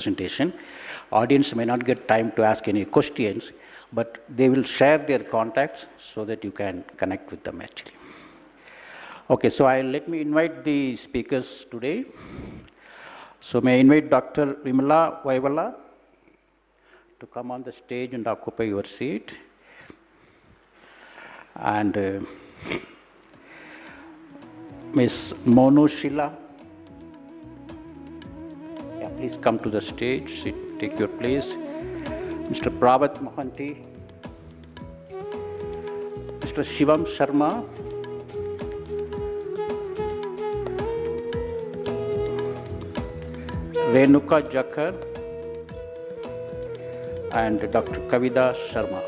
presentation. Audience may not get time to ask any questions, but they will share their contacts so that you can connect with them actually. Okay, so let me invite the speakers today. So may I invite Dr. Vaiwala to come on the stage and occupy your seat. And Ms. Monu, Shilla, please come to the stage, take your place. Mr. Prabhat Mohanty, Mr. Shivam Sharma, Renuka, Jakhar, and Dr. Kavida Sharma.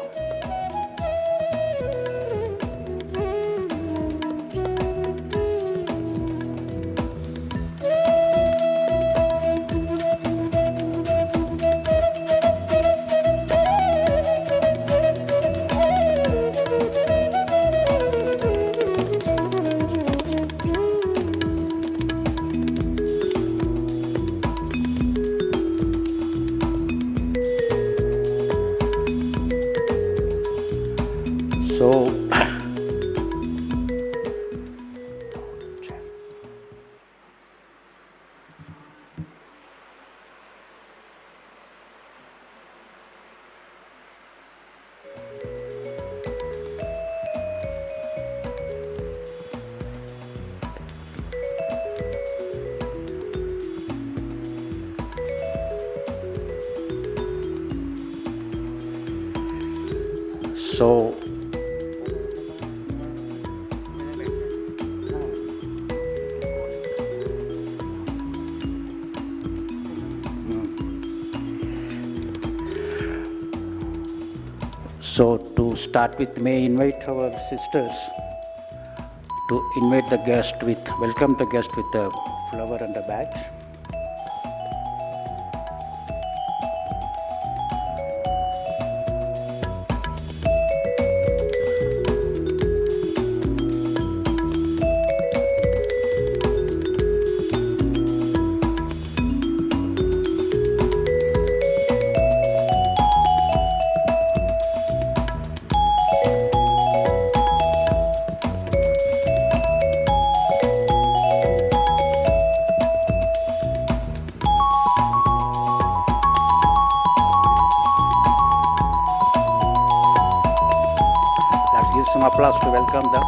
So, to start with, may I invite our sisters to invite the guest with, welcome the guest with a flower and a badge. Some applause to welcome them.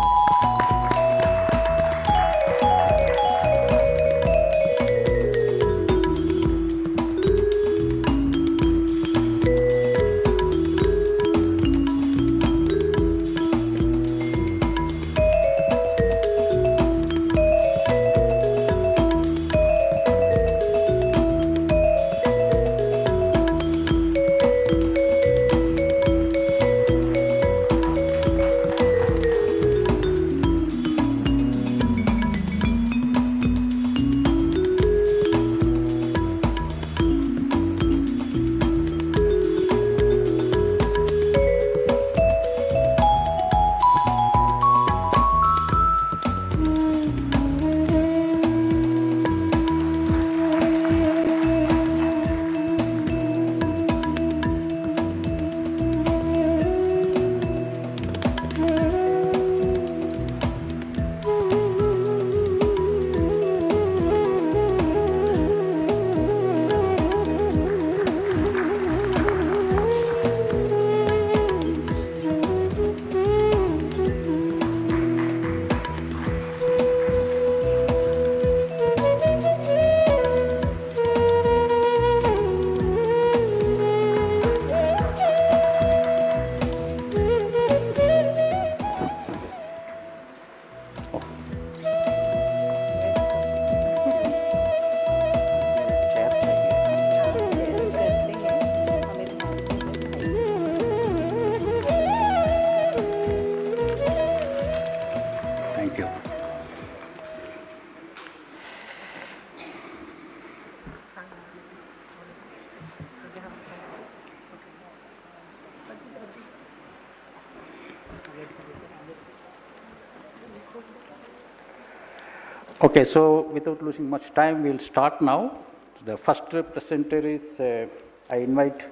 Okay, so without losing much time, we'll start now. The first presenter is, I invite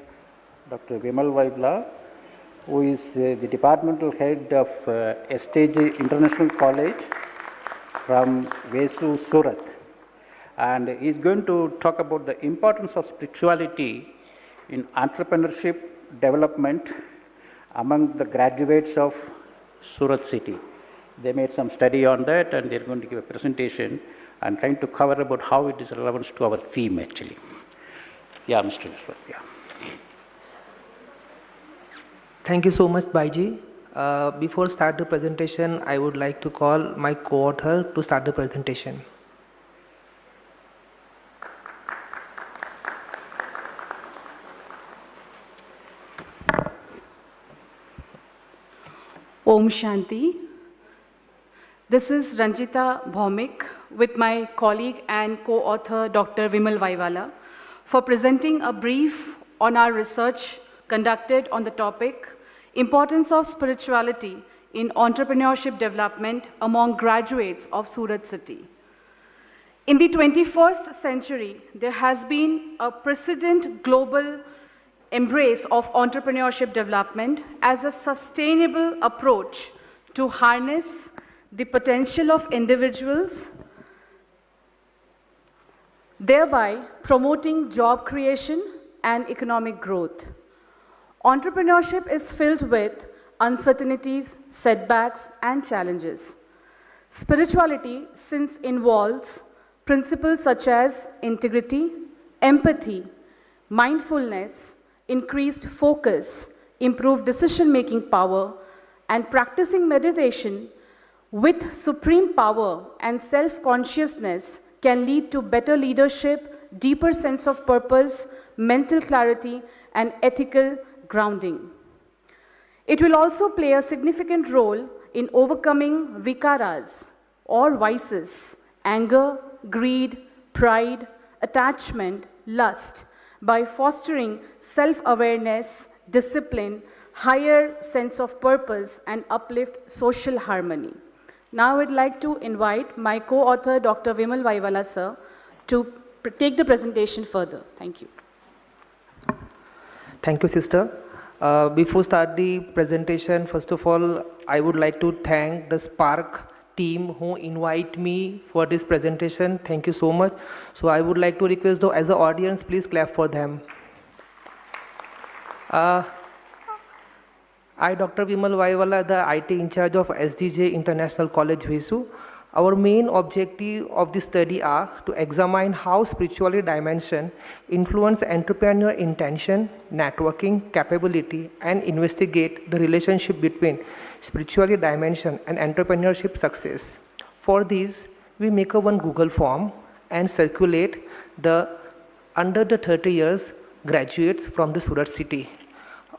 Dr. Vimal Vaiwala, who is the departmental head of STG International College from Vesu, Surat. And he is going to talk about the importance of spirituality in entrepreneurship development among the graduates of Surat city. They made some study on that and they are going to give a presentation and trying to cover about how it is relevant to our theme actually. Yeah, Mr. Vishwa, yeah. Thank you so much, Bhaiji. Before start the presentation, I would like to call my co-author to start the presentation. Om Shanti. This is Ranjita Bhaumik with my colleague and co-author Dr. Vimal Vaiwala for presenting a brief on our research conducted on the topic Importance of Spirituality in Entrepreneurship Development among Graduates of Surat City. In the 21st century, there has been a precedent global embrace of entrepreneurship development as a sustainable approach to harness the potential of individuals, thereby promoting job creation and economic growth. Entrepreneurship is filled with uncertainties, setbacks, and challenges. Spirituality, since involves principles such as integrity, empathy, mindfulness, increased focus, improved decision-making power, and practicing meditation with supreme power and self-consciousness can lead to better leadership, deeper sense of purpose, mental clarity, and ethical grounding. It will also play a significant role in overcoming vikaras or vices, anger, greed, pride, attachment, lust, by fostering self-awareness, discipline, higher sense of purpose, and uplift social harmony. Now I'd like to invite my co-author, Dr. Vimal Vaiwala, sir, to take the presentation further. Thank you. Thank you, sister. Before start the presentation, first of all, I would like to thank the SpARC team who invite me for this presentation. Thank you so much. So I would like to request, though, as the audience, please clap for them. I, Dr. Vimal Vaiwala, the IT in charge of SDJ International College, Vesu. Our main objective of this study are to examine how spirituality dimension influence entrepreneur intention, networking, capability, and investigate the relationship between spirituality dimension and entrepreneurship success. For this, we make one Google form and circulate the under the 30 years graduates from the Surat city.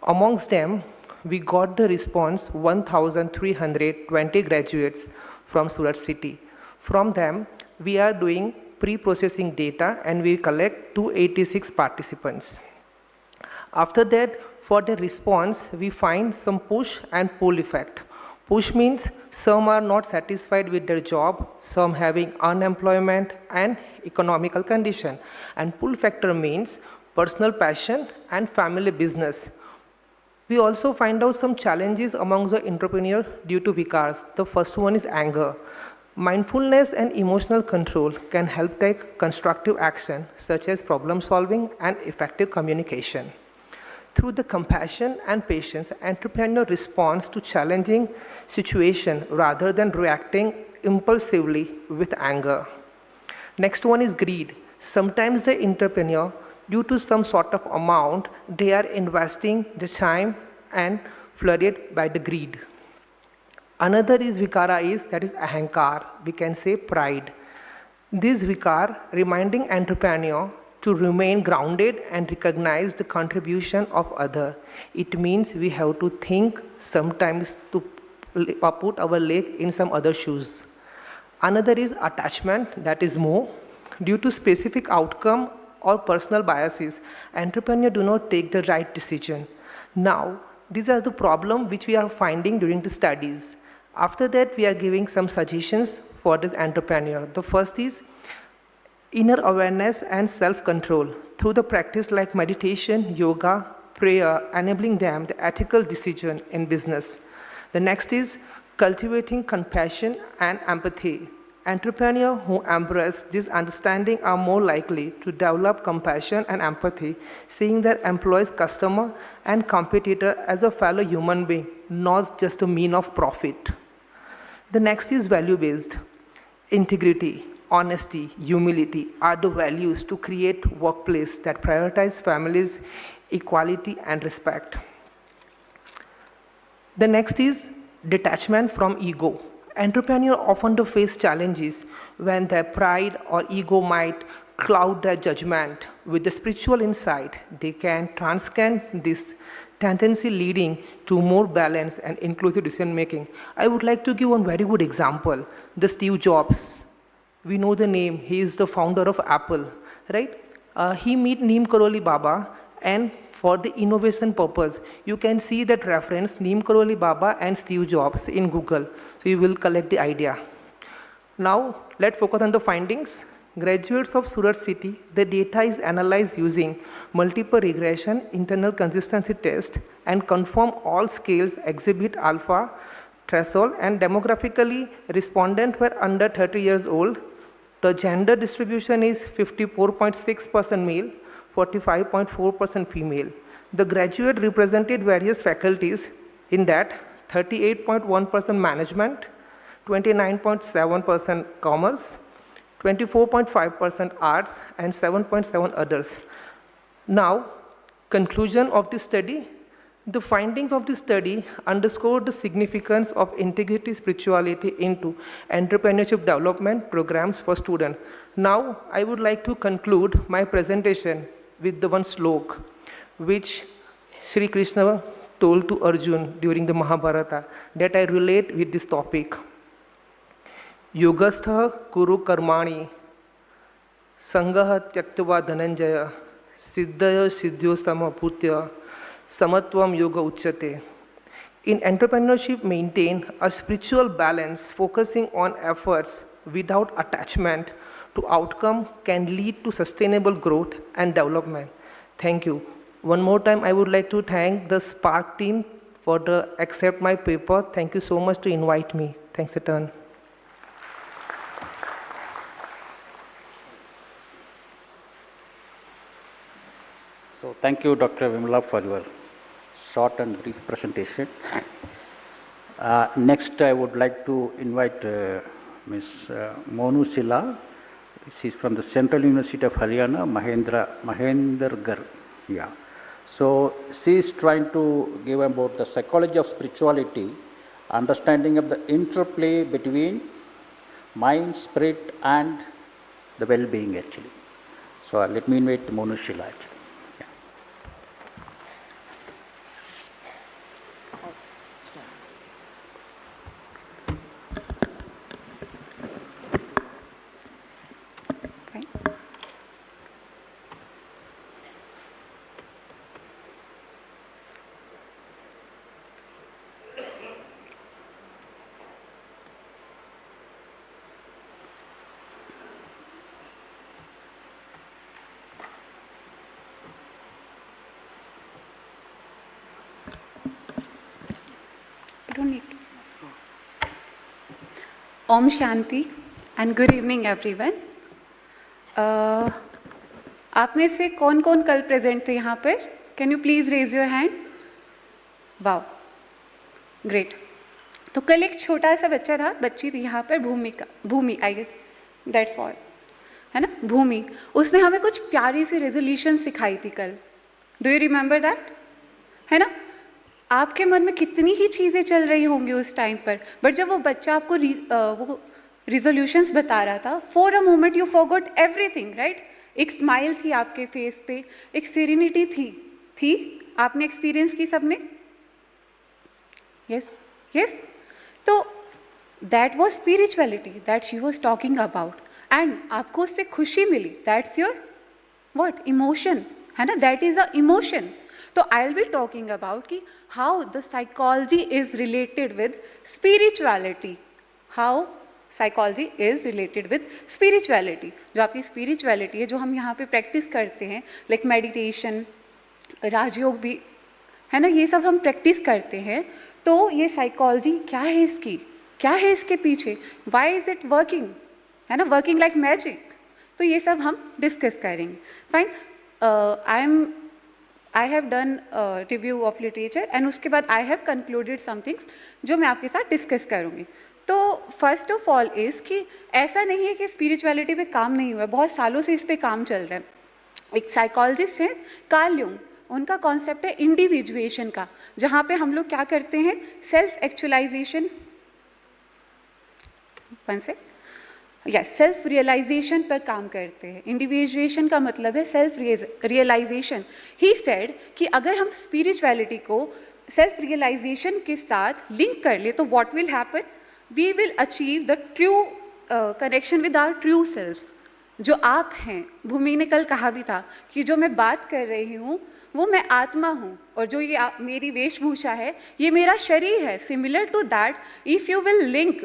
Amongst them, we got the response 1,320 graduates from Surat city. From them, we are doing pre-processing data and we collect 286 participants. After that, for the response, we find some push and pull effect. Push means some are not satisfied with their job, some having unemployment and economical condition. And pull factor means personal passion and family business. We also find out some challenges among the entrepreneur due to vikars. The first one is anger. Mindfulness and emotional control can help take constructive action such as problem solving and effective communication. Through the compassion and patience, entrepreneur responds to challenging situation rather than reacting impulsively with anger. Next one is greed. Sometimes the entrepreneur, due to some sort of amount, they are investing the time and flooded by the greed. Another is vikara that is ahankar, we can say pride. This vikar reminding entrepreneur to remain grounded and recognize the contribution of other. It means we have to think sometimes to put our leg in some other shoes. Another is attachment, that is more. Due to specific outcome or personal biases, entrepreneurs do not take the right decision. Now, these are the problems which we are finding during the studies. After that, we are giving some suggestions for this entrepreneur. The first is, inner awareness and self-control through the practice like meditation, yoga, prayer, enabling them the ethical decision in business. The next is cultivating compassion and empathy. Entrepreneurs who embrace this understanding are more likely to develop compassion and empathy, seeing their employees, customer, and competitor as a fellow human being, not just a mean of profit. The next is value-based. Integrity, honesty, humility are the values to create workplace that prioritize families, equality, and respect. The next is detachment from ego. Entrepreneurs often face challenges when their pride or ego might cloud their judgment. With the spiritual insight, they can transcend this tendency, leading to more balanced and inclusive decision making. I would like to give one very good example. The Steve Jobs. We know the name. He is the founder of Apple, right? He met Neem Karoli Baba, and for the innovation purpose, you can see that reference Neem Karoli Baba and Steve Jobs in Google. So you will collect the idea. Now let's focus on the findings. Graduates of Surat city, the data is analyzed using multiple regression, internal consistency test, and confirm all scales exhibit alpha threshold, and demographically respondents were under 30 years old. The gender distribution is 54.6% male, 45.4% female. The graduate represented various faculties, in that 38.1% management, 29.7% commerce, 24.5% arts, and 7.7% others. Now, conclusion of this study. The findings of this study underscore the significance of integrity spirituality into entrepreneurship development programs for students. Now, I would like to conclude my presentation with the one slok, which Sri Krishna told to Arjun during the Mahabharata, that I relate with this topic. Yogastha kuru karmani, sangaha tyaktva dhananjaya, siddhaya siddhyo samaputya, samatvam yoga uchyate. In entrepreneurship, maintain a spiritual balance, focusing on efforts without attachment to outcome can lead to sustainable growth and development. Thank you. One more time, I would like to thank the SpARC team for the accept my paper. Thank you so much to invite me. Thanks a ton. So thank you, Dr. Vimala, for your short and brief presentation. Next, I would like to invite Ms. Monu Shilla. She is from the Central University of Haryana, Mahendergarh. Yeah. So she is trying to give about the psychology of spirituality, understanding of the interplay between mind, spirit, and the well-being actually. So let me invite Monu Shilla actually. Don't need to. Om Shanti and good evening everyone. आप में से कौन कौन कल present थे यहाँ पर? Can you please raise your hand? Wow, great. तो कल एक छोटा सा बच्चा था, बच्ची थी यहाँ पर, भूमि I guess that's all, है ना, भूमि. उसने हमें कुछ प्यारी सी रेजोल्यूशन सिखाई थी कल. Do you remember that? है ना? आपके मन में कितनी ही चीज़ें चल रही होंगी उस टाइम पर, बट जब वो बच्चा आपको वो रिजोल्यूशंस बता रहा था, for a moment you forgot everything, right? एक स्माइल थी आपके फेस पे, एक सीरेनिटी थी. आपने एक्सपीरियंस की सबने? Yes yes. तो that was spirituality that she was talking about, and आपको उससे खुशी मिली. That's your what? इमोशन, है ना? That is a emotion. So I'll be talking about how the psychology is related with spirituality, how psychology is related with spirituality. जो आपकी spirituality है, जो हम यहाँ पे प्रैक्टिस करते हैं, लाइक मेडिटेशन, राजयोग भी है ना, ये सब हम प्रैक्टिस करते हैं। तो ये साइकोलॉजी क्या है, इसकी क्या है इसके पीछे, वाई इज इट वर्किंग, है ना, वर्किंग लाइक मैजिक। तो ये सब हम डिस्कस करेंगे। Fine, I have done review of literature and उसके बाद I have concluded some things जो मैं आपके साथ डिस्कस करूँगी। तो फर्स्ट ऑफ ऑल इज़ कि ऐसा नहीं है कि स्पिरिचुअलिटी पे काम नहीं हुआ है, बहुत सालों से इस पे काम चल रहा है। एक साइकोलॉजिस्ट हैं कार्ल युंग, उनका कॉन्सेप्ट है इंडिविजुएशन का, जहाँ पे हम लोग क्या करते हैं, सेल्फ एक्चुअलाइजेशन, सेल्फ रियलाइजेशन पर काम करते हैं। इंडिविजुएशन का मतलब है सेल्फ रियलाइजेशन। ही सेड कि अगर हम स्पिरिचुअलिटी को सेल्फ रियलाइजेशन के साथ लिंक कर ले तो what will happen, we will achieve the true connection with our true self. जो आप हैं, भूमि ने कल कहा भी था कि जो मैं बात कर रही हूँ वो मैं आत्मा हूँ, और जो ये मेरी वेशभूषा है ये मेरा शरीर है। Similar to that, if you will link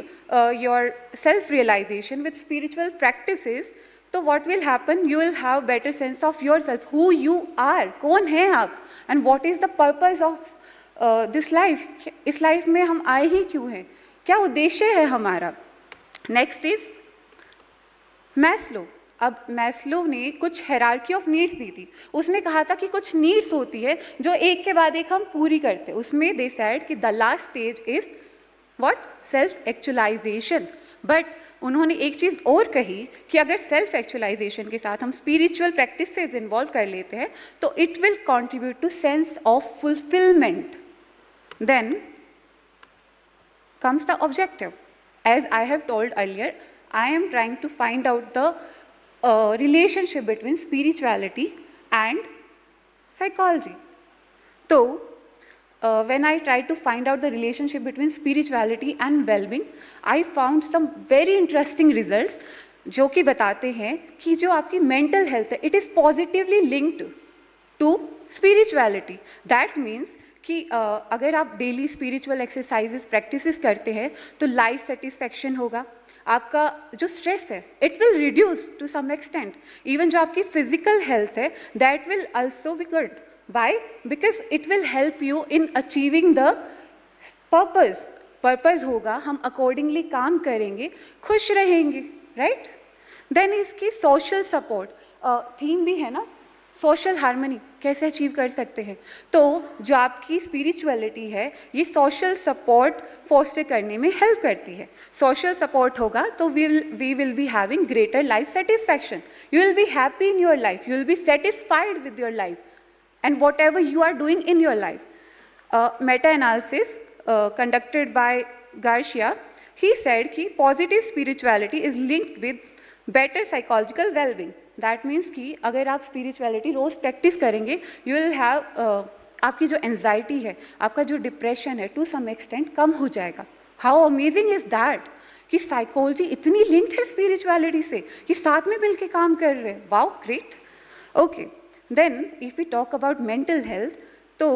your self realization with spiritual practices, तो what will happen, you will have better sense of your self, who you are, कौन हैं आप, and what is the purpose of this life. इस life में हम आए ही क्यों हैं, क्या उद्देश्य है हमारा। Next is Maslow. अब मैस्लो ने कुछ हायरार्की ऑफ नीड्स दी थी। उसने कहा था कि कुछ नीड्स होती है जो एक के बाद एक हम पूरी करते हैं। उसमें दे सेड कि the last stage is what, self actualisation. But उन्होंने एक चीज़ और कही कि अगर सेल्फ एक्चुअलाइजेशन के साथ हम स्पिरिचुअल प्रैक्टिस से इन्वॉल्व कर लेते हैं तो it will contribute to sense of fulfilment. Then comes the objective. As I have told earlier, I am trying to find out the relationship between spirituality and psychology. So, when I tried to find out the relationship between spirituality and well-being, I found some very interesting results जो कि बताते हैं कि जो आपकी mental health है, it is positively linked to spirituality. That means कि अगर आप डेली स्पिरिचुअल एक्सरसाइजेस प्रैक्टिसेस करते हैं तो लाइफ सेटिस्फैक्शन होगा, आपका जो स्ट्रेस है it will reduce to some extent, even जो आपकी फिजिकल हेल्थ है that will also be good. Why? Because it will help you in achieving the purpose होगा, हम अकॉर्डिंगली काम करेंगे, खुश रहेंगे, राइट। देन इसकी सोशल सपोर्ट थीम भी है ना, सोशल हार्मनी कैसे अचीव कर सकते हैं। तो जो आपकी स्पिरिचुअलिटी है ये सोशल सपोर्ट फोस्टर करने में हेल्प करती है। सोशल सपोर्ट होगा तो we will be having greater life satisfaction, you will be happy in your life, you will be satisfied with your life and whatever you are doing in your life. Meta analysis conducted by Garcia, he said कि positive spirituality is linked with better psychological wellbeing. That means कि अगर आप spirituality रोज़ practice करेंगे you will have आपकी जो anxiety है, आपका जो डिप्रेशन है टू सम एक्सटेंट कम हो जाएगा। हाउ अमेजिंग इज दैट कि साइकोलॉजी इतनी लिंक्ड है स्पिरिचुअलिटी से, कि साथ में मिलके काम कर रहे हैं। Wow, great. Okay, then if we talk about mental health, तो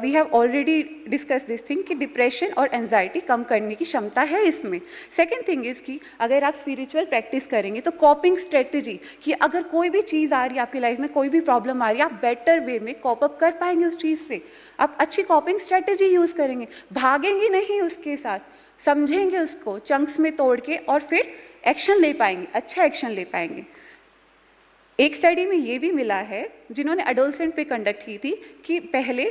we have already discuss this thing कि डिप्रेशन और एंजाइटी कम करने की क्षमता है इसमें। सेकेंड थिंग इज़ कि अगर आप स्पिरिचुअल प्रैक्टिस करेंगे तो कॉपिंग स्ट्रेटजी, कि अगर कोई भी चीज़ आ रही है आपकी लाइफ में, कोई भी प्रॉब्लम आ रही है, आप बेटर वे में कॉप अप कर पाएंगे उस चीज़ से। आप अच्छी कॉपिंग स्ट्रेटजी यूज़ करेंगे, भागेंगे नहीं उसके साथ, समझेंगे उसको चंक्स में तोड़ के और फिर एक्शन ले पाएंगे, अच्छा एक्शन ले पाएंगे। एक स्टडी में ये भी मिला है जिन्होंने एडोलसेंट पे कंडक्ट की थी कि पहले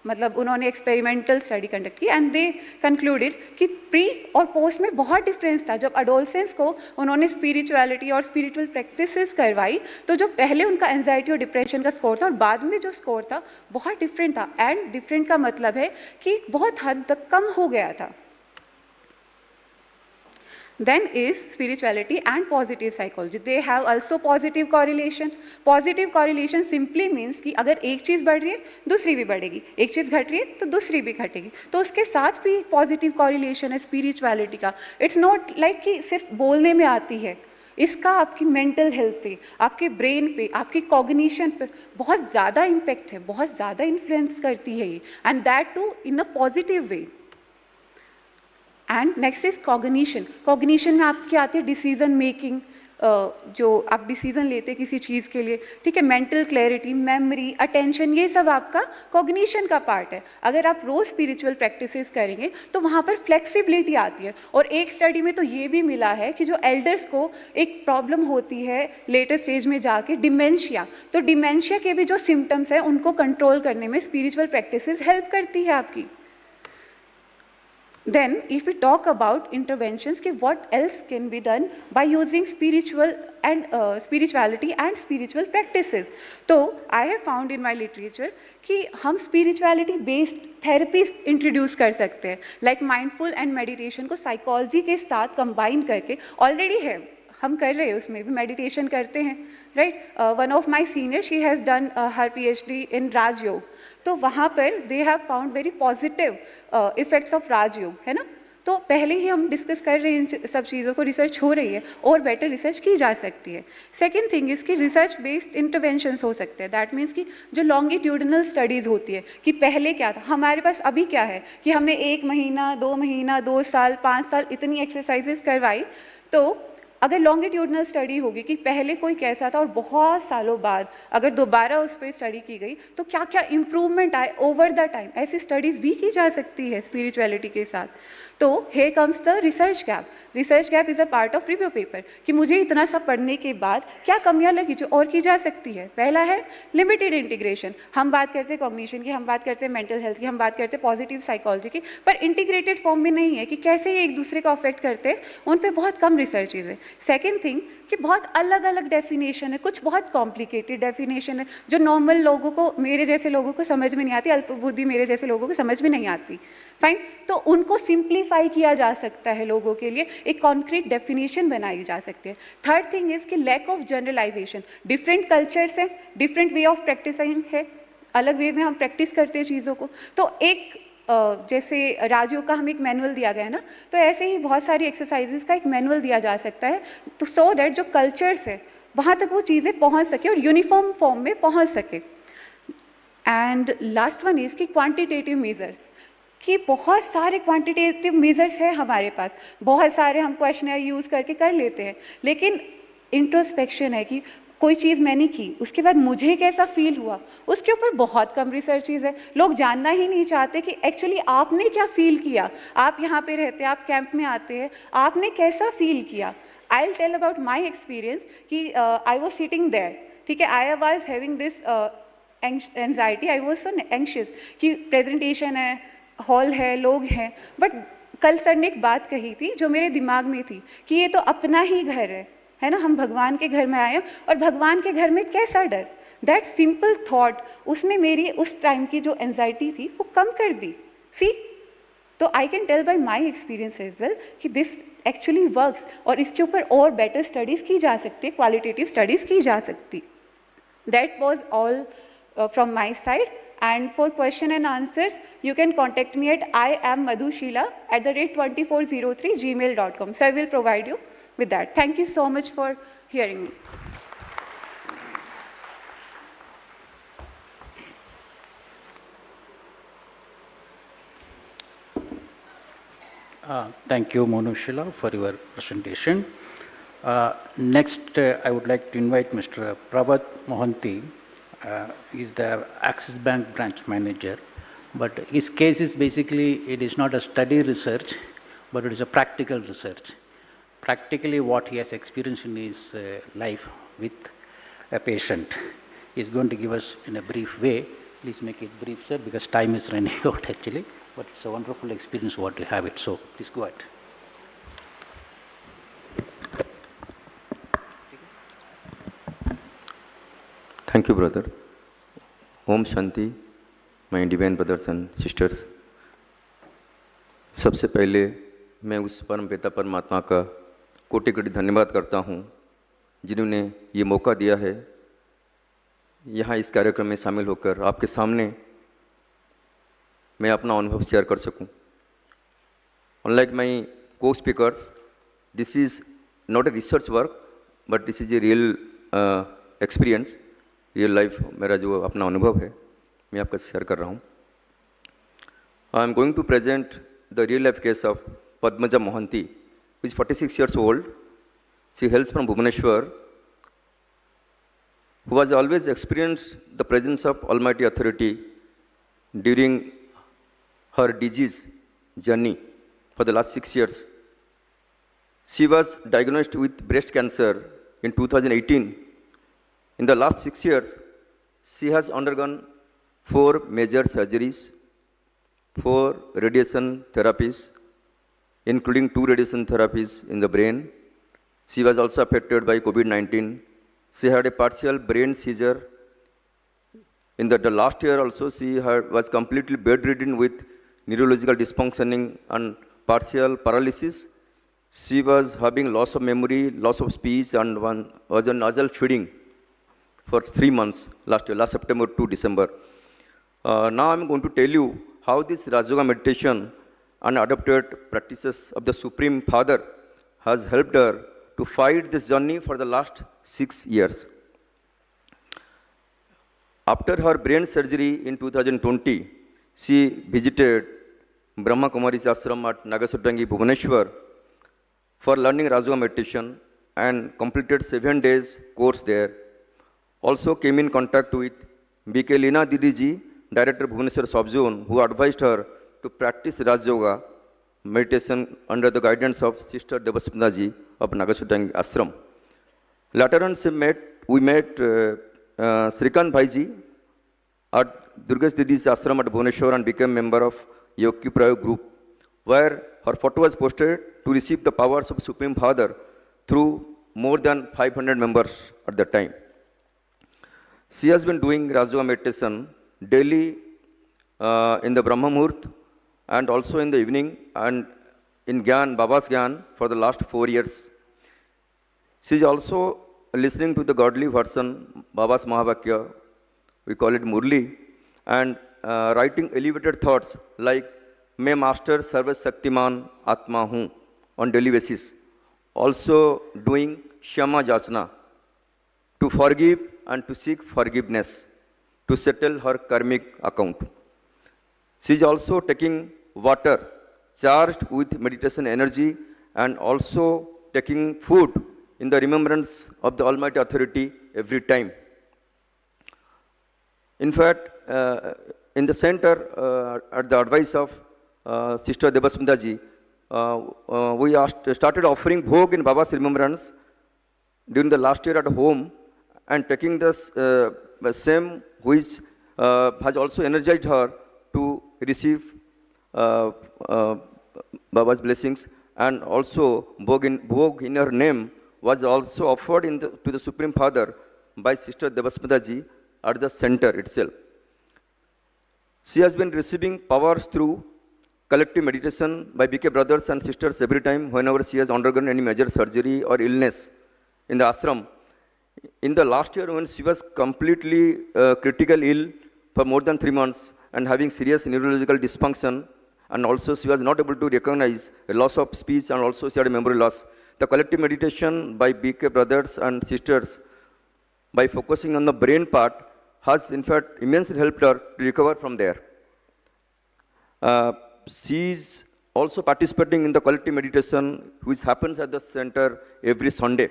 मतलब उन्होंने एक्सपेरिमेंटल स्टडी कंडक्ट की एंड दे कंक्लूडेड कि प्री और पोस्ट में बहुत डिफरेंस था। जब एडोलसेंट्स को उन्होंने स्पिरिचुअलिटी और स्पिरिचुअल प्रैक्टिसेस करवाई तो जो पहले उनका एंजाइटी और डिप्रेशन का स्कोर था और बाद में जो स्कोर था बहुत डिफरेंट था। एंड डिफरेंट का मतलब है कि बहुत हद तक कम हो गया था। Then is spirituality and positive psychology. They have also positive correlation. Positive correlation simply means कि अगर एक चीज़ बढ़ रही है दूसरी भी बढ़ेगी, एक चीज़ घट रही है तो दूसरी भी घटेगी। तो उसके साथ भी पॉजिटिव कॉरिलेशन है स्पिरिचुअलिटी का। इट्स नॉट लाइक कि सिर्फ बोलने में आती है, इसका आपकी मेंटल हेल्थ पे, आपके ब्रेन पे, आपकी कॉग्निशन पे बहुत ज़्यादा इम्पेक्ट है, बहुत ज़्यादा इन्फ्लुएंस करती है ये, and that too in a positive way. And next is cognition. Cognition में आपकी आती है डिसीजन मेकिंग, जो आप डिसीजन लेते हैं किसी चीज़ के लिए, ठीक है. मेंटल क्लैरिटी, मेमोरी, अटेंशन, ये सब आपका कॉग्निशन का पार्ट है. अगर आप रोज़ स्पिरिचुअल प्रैक्टिसेस करेंगे तो वहाँ पर फ्लेक्सिबिलिटी आती है. और एक स्टडी में तो ये भी मिला है कि जो एल्डर्स को एक प्रॉब्लम होती है लेटर स्टेज में जाके, डिमेंशिया, तो डिमेंशिया के भी जो सिम्टम्स हैं उनको कंट्रोल करने में स्पिरिचुअल प्रैक्टिसेस हेल्प करती है आपकी. Then, if we talk about interventions, कि what else can be done by using spiritual and spirituality and spiritual practices. तो I have found in my literature कि हम spirituality based therapies introduce कर सकते हैं, like mindful and meditation को psychology के साथ combine करके, already है, हम कर रहे हैं, उसमें भी मेडिटेशन करते हैं, right. One of my senior, she has done her PhD in Rajyoga, तो वहाँ पर they have found very positive effects of Rajyoga, है ना. तो पहले ही हम डिस्कस कर रहे हैं इन सब चीज़ों को, रिसर्च हो रही है और बेटर रिसर्च की जा सकती है. सेकेंड थिंग इसकी रिसर्च बेस्ड इंटरवेंशंस हो सकते हैं. दैट मीन्स कि जो लॉन्गिट्यूडनल स्टडीज़ होती है कि पहले क्या था, हमारे पास अभी क्या है कि हमने 1 महीना, 2 महीना, 2 साल, 5 साल इतनी एक्सरसाइजेस करवाई. तो अगर लॉन्गिट्यूडनल स्टडी होगी कि पहले कोई कैसा था और बहुत सालों बाद अगर दोबारा उस पर स्टडी की गई तो क्या क्या इम्प्रूवमेंट आए ओवर द टाइम, ऐसी स्टडीज़ भी की जा सकती है स्पिरिचुअलिटी के साथ. तो here comes the research gap. Research gap is a part of review paper कि मुझे इतना सब पढ़ने के बाद क्या कमियां लगी जो और की जा सकती है. पहला है लिमिटेड इंटीग्रेशन. हम बात करते हैं कॉग्निशन की, हम बात करते हैं मेंटल हेल्थ की, हम बात करते हैं पॉजिटिव साइकोलॉजी की, पर इंटीग्रेटेड फॉर्म में नहीं है कि कैसे ये एक दूसरे को अफेक्ट करते हैं, उन पर बहुत कम रिसर्चेज है. सेकेंड थिंग कि बहुत अलग अलग डेफिनेशन है, कुछ बहुत कॉम्प्लिकेटेड डेफिनेशन है जो नॉर्मल लोगों को, मेरे जैसे लोगों को समझ में नहीं आती, अल्पबुद्धि मेरे जैसे लोगों को समझ में नहीं आती. फाइन, तो उनको सिंप्लीफाई किया जा सकता है लोगों के लिए, एक कॉन्क्रीट डेफिनेशन बनाई जा सकती है. थर्ड थिंग इज कि lack of generalisation. Different cultures हैं, डिफरेंट वे ऑफ प्रैक्टिसिंग है, अलग वे में हम प्रैक्टिस करते हैं चीज़ों को. तो एक जैसे राजयोग का हमें एक मैनुअल दिया गया है ना, तो ऐसे ही बहुत सारी एक्सरसाइजेज का एक मैनुअल दिया जा सकता है, तो सो दैट जो कल्चर्स है वहाँ तक वो चीज़ें पहुँच सके और यूनिफॉर्म फॉर्म में पहुँच सके. एंड लास्ट वन इज़ कि क्वान्टिटेटिव मेजर्स, कि बहुत सारे क्वांटिटेटिव मेजर्स हैं हमारे पास, बहुत सारे हम क्वेश्चनर यूज़ करके कर लेते हैं, लेकिन इंट्रोस्पेक्शन है कि कोई चीज़ मैंने की उसके बाद मुझे कैसा फील हुआ, उसके ऊपर बहुत कम रिसर्चेज है. लोग जानना ही नहीं चाहते कि एक्चुअली आपने क्या फील किया. आप यहाँ पे रहते हैं, आप कैंप में आते हैं, आपने कैसा फील किया. I will tell about my experience कि आई वॉज सिटिंग देयर, ठीक है, I was having this anxiety, I was so anxious कि प्रेजेंटेशन है, हॉल है, लोग हैं, बट कल सर ने एक बात कही थी जो मेरे दिमाग में थी कि ये तो अपना ही घर है ना, हम भगवान के घर में आए हैं और भगवान के घर में कैसा डर. दैट सिंपल थॉट उसने मेरी उस टाइम की जो एंजाइटी थी वो कम कर दी. सी, तो I can tell by my experience as well कि दिस एक्चुअली वर्क्स, और इसके ऊपर और बेटर स्टडीज़ की जा सकती है, क्वालिटेटिव स्टडीज़ की जा सकती. That was all from my side. And for question and answers, you can contact me at iammadhushila@2403gmail.com. Sir will provide you with that. Thank you so much for hearing me. Thank you, Monu, Shilla, for your presentation. Next, I would like to invite Mr. Prabhat Mohanty. Is the Axis Bank branch manager, but his case is basically, it is not a study research, but it is a practical research. Practically what he has experienced in his life with a patient. He is going to give us in a brief way. Please make it brief, sir, because time is running out actually, but it's a wonderful experience what you have it. So please go ahead. Thank you, brother. Om Shanti, my divine brothers and sisters. सबसे पहले मैं उस परम पिता परमात्मा का कोटि कोटि धन्यवाद करता हूँ जिन्होंने ये मौका दिया है यहाँ इस कार्यक्रम में शामिल होकर आपके सामने मैं अपना अनुभव शेयर कर सकूँ. Unlike my co-speakers, this is not a research work, but this is a real experience. Real life मेरा जो अपना अनुभव है मैं आपका शेयर कर रहा हूँ. I am going to present the real life case of Padmaja Mohanty, who is 46 years old. She hails from Bhubaneswar, who has always experienced the presence of Almighty Authority during her disease journey for the last 6 years. She was diagnosed with breast cancer in 2018. In the last 6 years, she has undergone 4 major surgeries, 4 radiation therapies, including 2 radiation therapies in the brain. She was also affected by COVID-19. She had a partial brain seizure. In the last year also, she was completely bedridden with neurological dysfunctioning and partial paralysis. She was having loss of memory, loss of speech, and was on nasal feeding for 3 months last year, last September to December. Now I'm going to tell you how this Rajyoga meditation and adopted practices of the Supreme Father has helped her to fight this journey for the last 6 years. After her brain surgery in 2020, she visited Brahma Kumari's ashram at Nagasotangi, Bhubaneswar for learning Rajyoga meditation and completed 7 days course there. Also came in contact with B.K. Leena Didiji, Director Bhubaneswar Subzone, who advised her to practice Rajyoga meditation under the guidance of Sister Devasmitaji of Nagasutang Ashram. Later on, we met Srikant Bhaiji at Durgesh Didi's ashram at Bhubaneswar and became member of Yogi Prayog group, where her photo was posted to receive the powers of Supreme Father through more than 500 members at that time. She has been doing Rajyoga meditation daily in the Brahma Muhurt and also in the evening and in Gyan, Baba's Gyan for the last 4 years. She is also listening to the godly version, Baba's Mahavakya, we call it Murli, and writing elevated thoughts like, May Master Sarva Shaktiman Atma Hu on daily basis. Also doing Shama Jachna, to forgive and to seek forgiveness, to settle her karmic account. She is also taking water charged with meditation energy and also taking food in the remembrance of the Almighty Authority every time. In fact, in the center, at the advice of Sister Devasmitaji, we started offering bhog in Baba's remembrance during the last year at home and taking this same which has also energized her to receive Baba's blessings, and also bhog in her name was also offered to the Supreme Father by Sister Devasmitaji at the center itself. She has been receiving powers through collective meditation by BK brothers and sisters every time whenever she has undergone any major surgery or illness in the ashram. In the last year when she was completely critical ill for more than 3 months and having serious neurological dysfunction, and also she was not able to recognize a loss of speech and also she had a memory loss. The collective meditation by BK brothers and sisters by focusing on the brain part has in fact immensely helped her to recover from there. She is also participating in the collective meditation which happens at the center every Sunday.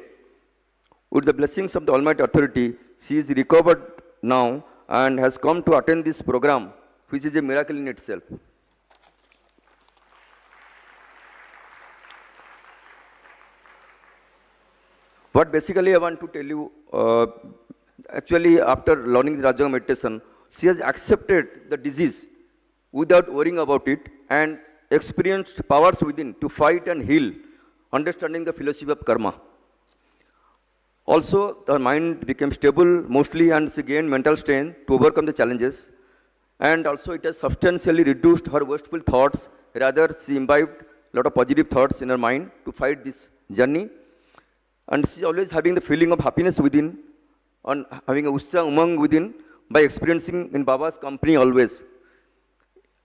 With the blessings of the Almighty Authority, she is recovered now and has come to attend this program, which is a miracle in itself. What basically I want to tell you, actually after learning the Rajyoga meditation, she has accepted the disease without worrying about it and experienced powers within to fight and heal, understanding the philosophy of karma. Also, her mind became stable mostly and she gained mental strength to overcome the challenges. And also it has substantially reduced her wasteful thoughts. Rather, she imbibed a lot of positive thoughts in her mind to fight this journey. And she is always having the feeling of happiness within and having a ussa umang within by experiencing in Baba's company always.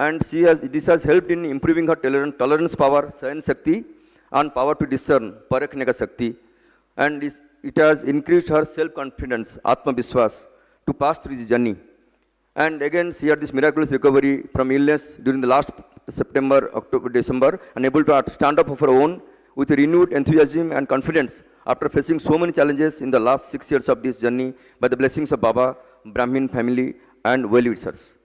And this has helped in improving her tolerance power, Sayan Shakti, and power to discern, Parakhneka Shakti. And it has increased her self-confidence, Atma Viswas, to pass through this journey. And again, she had this miraculous recovery from illness during the last September, October, December, and able to stand up of our own with renewed enthusiasm and confidence after facing so many challenges in the last 6 years of this journey by the blessings of Baba, Brahmin family, and well-wishers.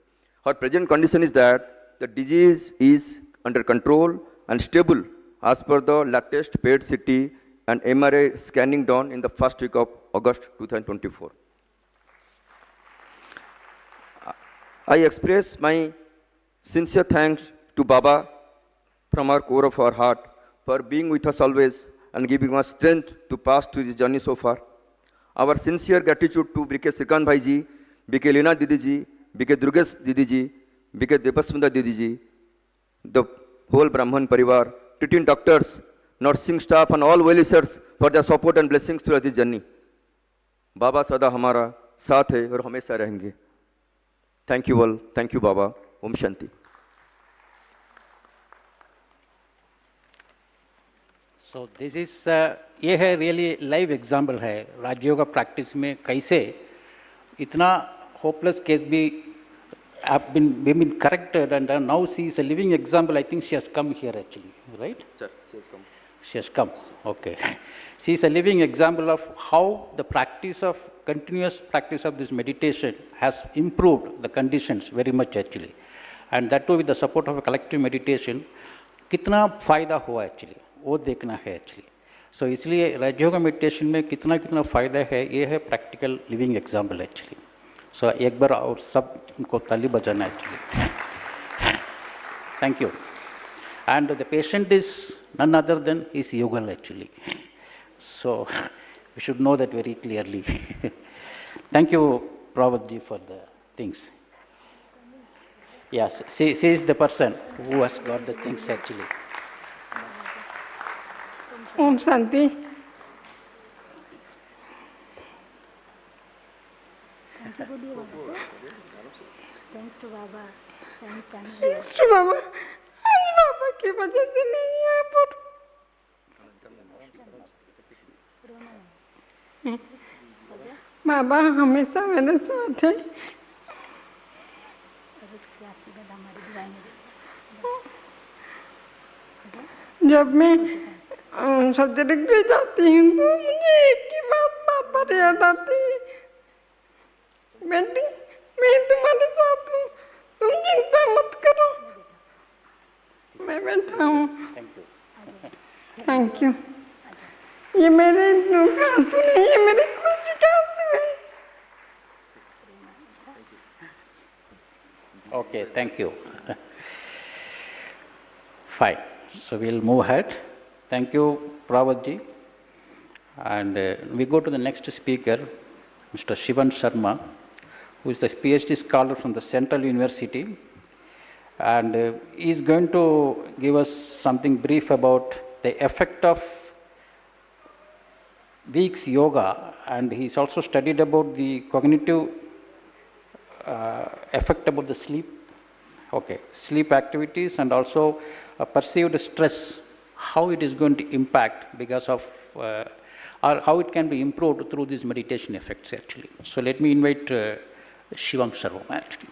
Her present condition is that the disease is under control and stable as per the latest PET-CT and MRI scanning done in the first week of August 2024. I express my sincere thanks to Baba from our core of our heart for being with us always and giving us strength to pass through this journey so far. Our sincere gratitude to BK Srikant Bhai ji, BK Leena Didi ji, BK Durgesh Didi ji, BK Depasmita Didi ji, the whole Brahman Parivar, treating doctors, nursing staff and all well-wishers for their support and blessings through this journey. Baba sada hamara saath hai aur hamesha rahenge. Thank you all. Thank you Baba. Om Shanti. So this is ये है really live example है Rajyoga practice में कैसे इतना hopeless case भी been corrected, and now she is a living example. I think she has come here actually, right? Sir, she has come. She has come, okay. She is a living example of how the practice of, continuous practice of this meditation has improved the conditions very much actually. And that too with the support of a collective meditation, कितना फ़ायदा हुआ actually, वो देखना है actually. So इसलिए Rajyoga meditation में कितना कितना फ़ायदा है, ये है practical living example actually. So एक बार और सब उनको ताली बजाना actually. Thank you. And the patient is none other than his Yugal actually. So we should know that very clearly. Thank you, Prabhuji, for the things. Yes, she is the person who has got the things actually. Om Shanti. Thanks to Baba. Thanks to Baba. आज बाबा की वजह से मैं यहाँ पर बाबा हमेशा मेरे साथ है। जब मैं सर्जरी पे जाती हूँ तो मुझे एक ही बात बार बार याद आती है, बेटी मैं तुम्हारे साथ हूँ, तुम चिंता मत करो। मैं बैठा हूँ। Thank you. ये मेरे दुख का आंसू नहीं, ये मेरी खुशी का आंसू है। Okay, thank you. Fine. So we'll move ahead. Thank you, Prabhuji. And we go to the next speaker, Mr. Shivam Sharma, who is the Ph.D. scholar from the Central University. And he is going to give us something brief about the effect of week's yoga, and he's also studied about the cognitive effect about the sleep, sleep activities, and also perceived stress, how it is going to impact because of, or how it can be improved through these meditation effects actually. So let me invite Shivam Sarovar actually.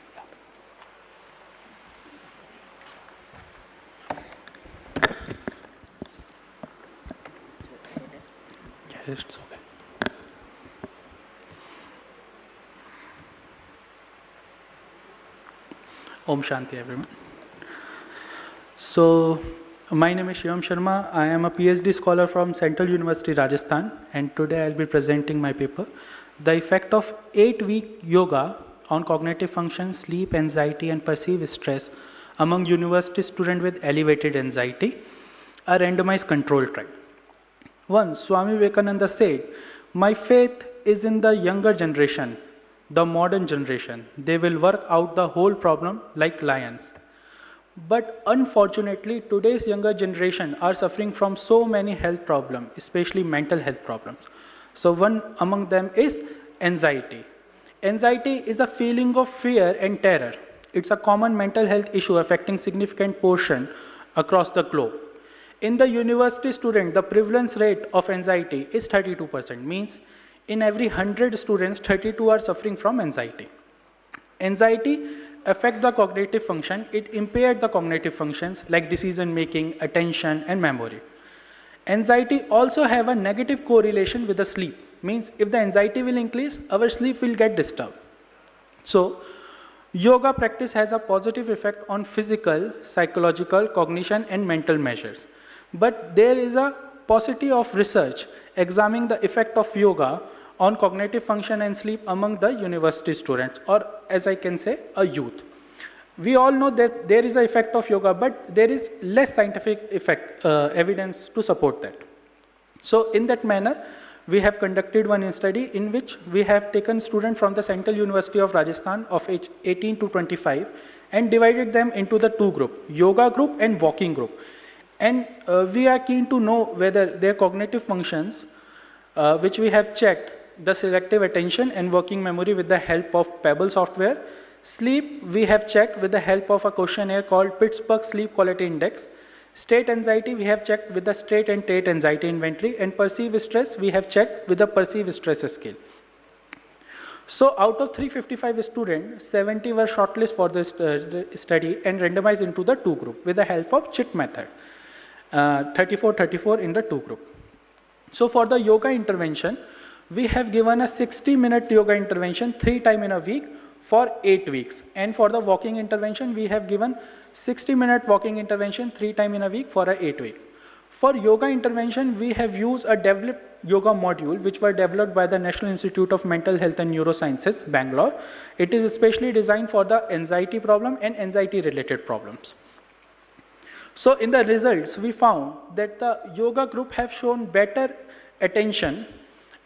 It's okay. Om Shanti everyone. So my name is Shivam Sharma. I am a PhD scholar from Central University, Rajasthan, and today I'll be presenting my paper, The Effect of 8-Week Yoga on Cognitive Function, Sleep, Anxiety and Perceived Stress among University Students with Elevated Anxiety, a randomized control trial. Once Swami Vivekananda said, "My faith is in the younger generation, the modern generation. They will work out the whole problem like lions." But unfortunately, today's younger generation are suffering from so many health problems, especially mental health problems. So one among them is anxiety. Anxiety is a feeling of fear and terror. It's a common mental health issue affecting significant portion across the globe. In the university student, the prevalence rate of anxiety is 32%, means in every 100 students, 32 are suffering from anxiety. Anxiety affect the cognitive function, it impaired the cognitive functions like decision making, attention and memory. Anxiety also have a negative correlation with the sleep. Means if the anxiety will increase, our sleep will get disturbed. So yoga practice has a positive effect on physical, psychological, cognition and mental measures. But there is a paucity of research examining the effect of yoga on cognitive function and sleep among the university students, or as I can say, a youth. We all know that there is an effect of yoga, but there is less scientific evidence to support that. So in that manner, we have conducted one study in which we have taken students from the Central University of Rajasthan of age 18 to 25 and divided them into the two groups, yoga group and walking group. And we are keen to know whether their cognitive functions, which we have checked, the selective attention and working memory with the help of Pebble software. Sleep, we have checked with the help of a questionnaire called Pittsburgh Sleep Quality Index. State anxiety, we have checked with the state and state anxiety inventory, and perceived stress, we have checked with the perceived stress scale. So out of 355 students, 70 were shortlisted for this study and randomized into the two groups with the help of CHIT method. 34-34 in the two groups. So for the yoga intervention, we have given a 60-minute yoga intervention 3 times in a week for 8 weeks. And for the walking intervention, we have given 60-minute walking intervention 3 times in a week for 8 weeks. For yoga intervention, we have used a developed yoga module which were developed by the National Institute of Mental Health and Neurosciences, Bangalore. It is especially designed for the anxiety problem and anxiety-related problems. So in the results, we found that the yoga group have shown better attention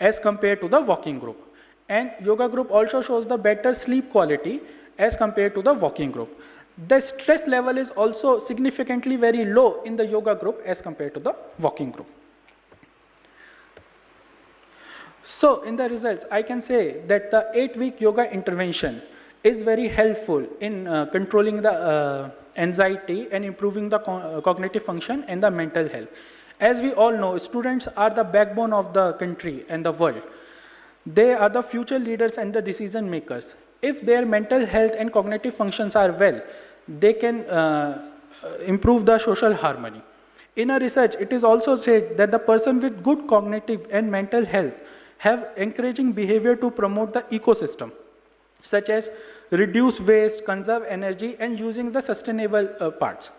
as compared to the walking group. And yoga group also shows the better sleep quality as compared to the walking group. The stress level is also significantly very low in the yoga group as compared to the walking group. So in the results, I can say that the 8-week yoga intervention is very helpful in controlling the anxiety and improving the cognitive function and the mental health. As we all know, students are the backbone of the country and the world. They are the future leaders and the decision makers. If their mental health and cognitive functions are well, they can improve the social harmony. In a research, it is also said that the person with good cognitive and mental health have encouraging behavior to promote the ecosystem, such as reduce waste, conserve energy, and using the sustainable parts.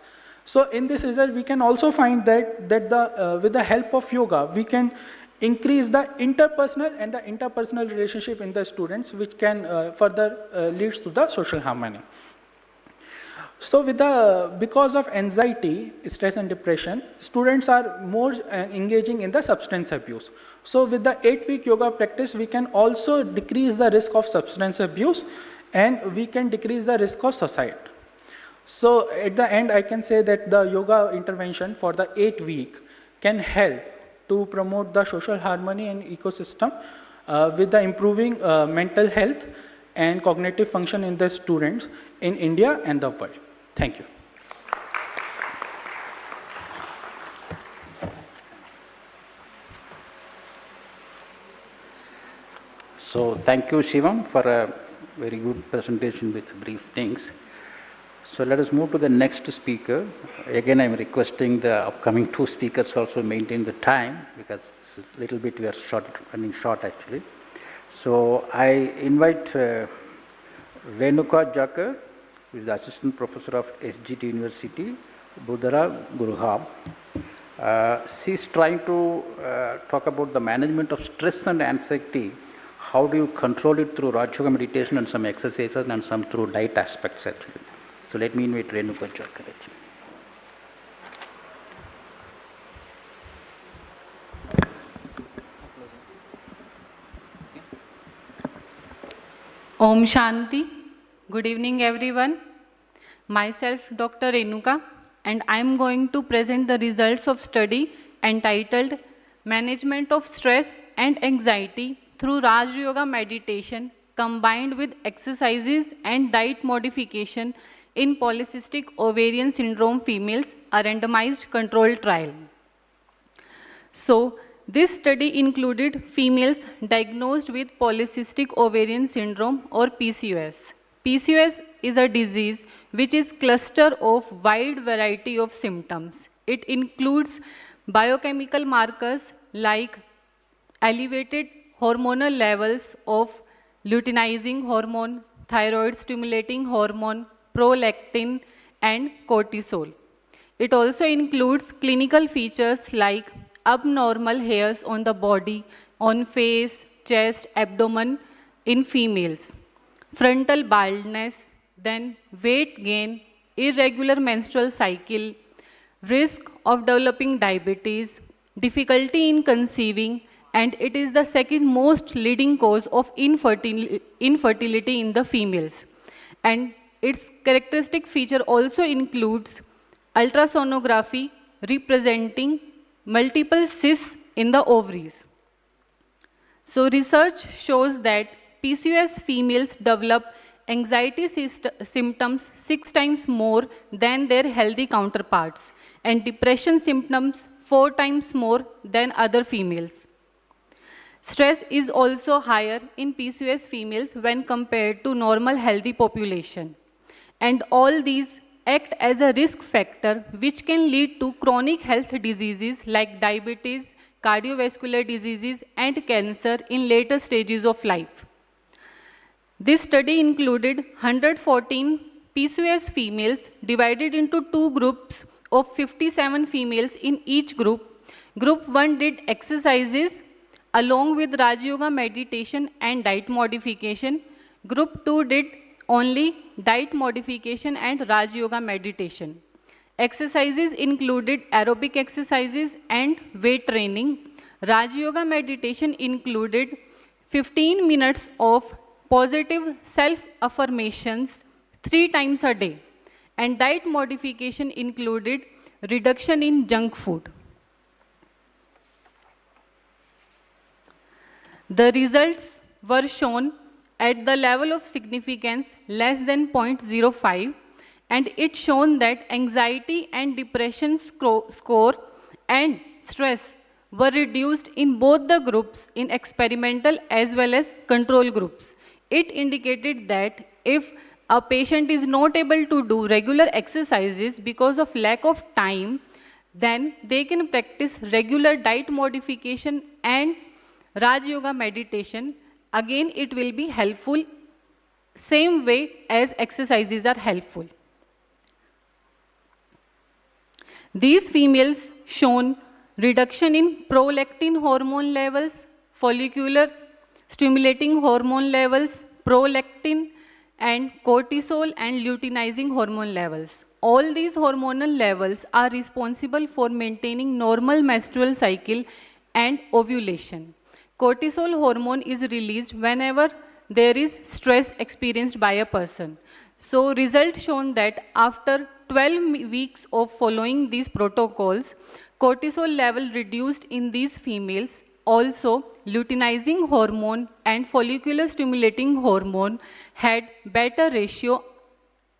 So in this result, we can also find that with the help of yoga, we can increase the interpersonal and the interpersonal relationship in the students, which can further leads to the social harmony. So because of anxiety, stress and depression, students are more engaging in the substance abuse. So with the 8-week yoga practice, we can also decrease the risk of substance abuse and we can decrease the risk of suicide. So at the end, I can say that the yoga intervention for the 8-week can help to promote the social harmony and ecosystem with the improving mental health and cognitive function in the students in India and the world. Thank you. So thank you, Shivam, for a very good presentation with brief things. So let us move to the next speaker. Again, I'm requesting the upcoming 2 speakers also maintain the time, because a little bit we are running short actually. So I invite Renuka, Jakhar, who is the Assistant Professor of SGT University, Budhera, Gurugram. She's trying to talk about the management of stress and anxiety. How do you control it through Rajyoga meditation and some exercises and some through diet aspects actually. So let me invite Renuka, Jakhar actually. Om Shanti. Good evening everyone. Myself Dr. Renuka, and I am going to present the results of study entitled Management of Stress and Anxiety through Rajyoga Meditation Combined with Exercises and Diet Modification in Polycystic Ovarian Syndrome Females, a randomized controlled trial. So, this study included females diagnosed with Polycystic Ovarian Syndrome or PCOS. PCOS is a disease which is cluster of wide variety of symptoms. It includes biochemical markers like elevated hormonal levels of luteinizing hormone, thyroid stimulating hormone, prolactin, and cortisol. It also includes clinical features like abnormal hairs on the body, on face, chest, abdomen in females, frontal baldness, then weight gain, irregular menstrual cycle, risk of developing diabetes, difficulty in conceiving, and it is the second most leading cause of infertility in the females. And its characteristic feature also includes ultrasonography representing multiple cysts in the ovaries. So research shows that PCOS females develop anxiety symptoms 6 times more than their healthy counterparts and depression symptoms 4 times more than other females. Stress is also higher in PCOS females when compared to normal healthy population. And all these act as a risk factor which can lead to chronic health diseases like diabetes, cardiovascular diseases, and cancer in later stages of life. This study included 114 PCOS females divided into 2 groups of 57 females in each group. Group 1 did exercises along with Rajyoga meditation and diet modification. Group 2 did only diet modification and Rajyoga meditation. Exercises included aerobic exercises and weight training. Rajyoga meditation included 15 minutes of positive self-affirmations 3 times a day. And diet modification included reduction in junk food. The results were shown at the level of significance less than 0.05, and it shown that anxiety and depression score and stress were reduced in both the groups in experimental as well as control groups. It indicated that if a patient is not able to do regular exercises because of lack of time, then they can practice regular diet modification and Rajyoga meditation. Again, it will be helpful, same way as exercises are helpful. These females shown reduction in prolactin hormone levels, follicular stimulating hormone levels, prolactin, and cortisol and luteinizing hormone levels. All these hormonal levels are responsible for maintaining normal menstrual cycle and ovulation. Cortisol hormone is released whenever there is stress experienced by a person. So result shown that after 12 weeks of following these protocols, cortisol level reduced in these females. Also, luteinizing hormone and follicular stimulating hormone had better ratio